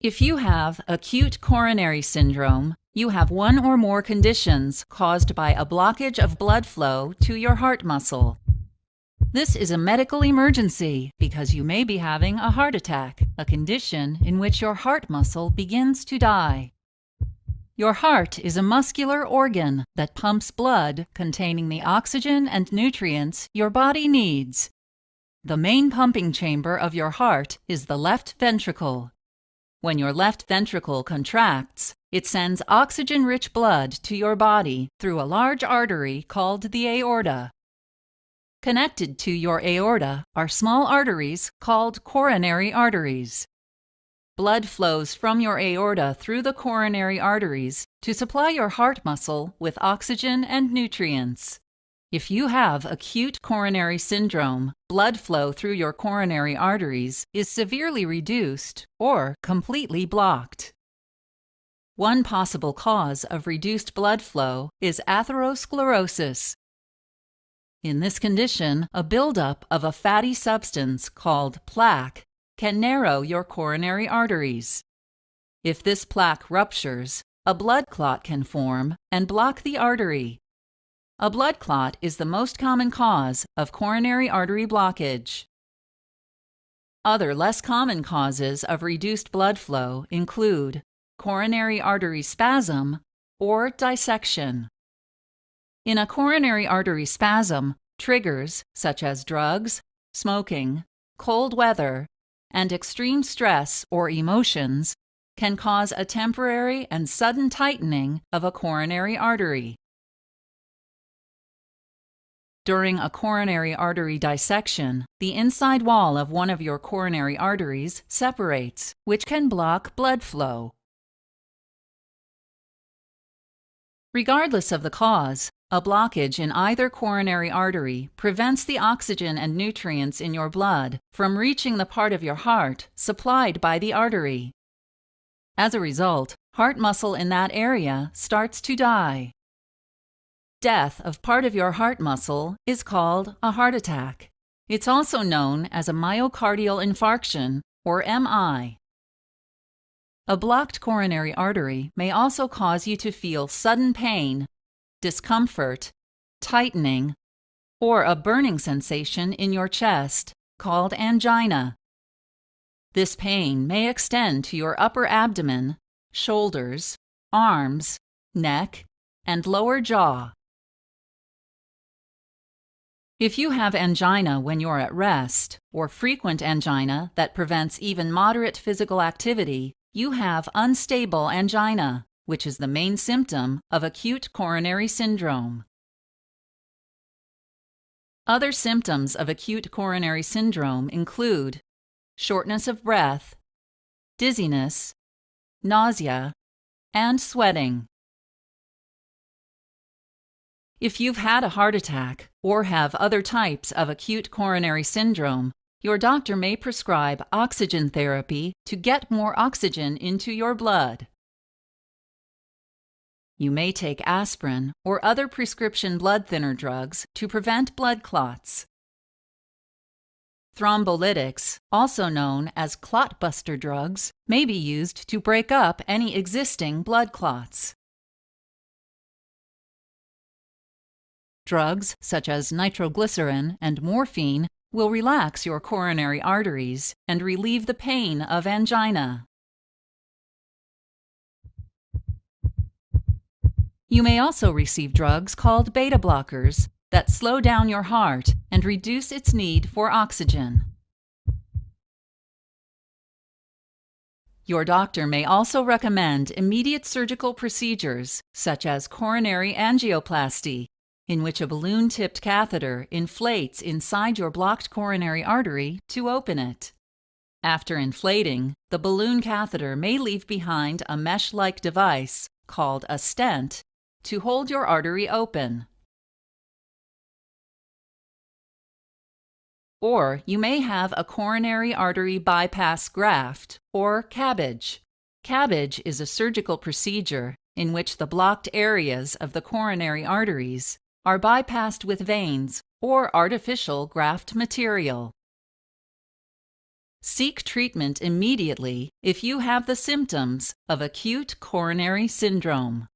If you have acute coronary syndrome, you have one or more conditions caused by a blockage of blood flow to your heart muscle. This is a medical emergency because you may be having a heart attack, a condition in which your heart muscle begins to die. Your heart is a muscular organ that pumps blood containing the oxygen and nutrients your body needs. The main pumping chamber of your heart is the left ventricle. When your left ventricle contracts, it sends oxygen-rich blood to your body through a large artery called the aorta. Connected to your aorta are small arteries called coronary arteries. Blood flows from your aorta through the coronary arteries to supply your heart muscle with oxygen and nutrients. If you have acute coronary syndrome, blood flow through your coronary arteries is severely reduced or completely blocked. One possible cause of reduced blood flow is atherosclerosis. In this condition, a buildup of a fatty substance called plaque can narrow your coronary arteries. If this plaque ruptures, a blood clot can form and block the artery. A blood clot is the most common cause of coronary artery blockage. Other less common causes of reduced blood flow include coronary artery spasm or dissection. In a coronary artery spasm, triggers such as drugs, smoking, cold weather, and extreme stress or emotions can cause a temporary and sudden tightening of a coronary artery. During a coronary artery dissection, the inside wall of one of your coronary arteries separates, which can block blood flow. Regardless of the cause, a blockage in either coronary artery prevents the oxygen and nutrients in your blood from reaching the part of your heart supplied by the artery. As a result, heart muscle in that area starts to die. Death of part of your heart muscle is called a heart attack. It's also known as a myocardial infarction, or MI. A blocked coronary artery may also cause you to feel sudden pain, discomfort, tightening, or a burning sensation in your chest, called angina. This pain may extend to your upper abdomen, shoulders, arms, neck, and lower jaw. If you have angina when you're at rest, or frequent angina that prevents even moderate physical activity, you have unstable angina, which is the main symptom of acute coronary syndrome. Other symptoms of acute coronary syndrome include shortness of breath, dizziness, nausea, and sweating. If you've had a heart attack or have other types of acute coronary syndrome, your doctor may prescribe oxygen therapy to get more oxygen into your blood. You may take aspirin or other prescription blood thinner drugs to prevent blood clots. Thrombolytics, also known as clotbuster drugs, may be used to break up any existing blood clots. Drugs such as nitroglycerin and morphine will relax your coronary arteries and relieve the pain of angina. You may also receive drugs called beta blockers that slow down your heart and reduce its need for oxygen. Your doctor may also recommend immediate surgical procedures such as coronary angioplasty, in which a balloon-tipped catheter inflates inside your blocked coronary artery to open it. After inflating, the balloon catheter may leave behind a mesh-like device, called a stent, to hold your artery open. Or you may have a coronary artery bypass graft, or CABG. CABG is a surgical procedure in which the blocked areas of the coronary arteries are bypassed with veins or artificial graft material. Seek treatment immediately if you have the symptoms of acute coronary syndrome.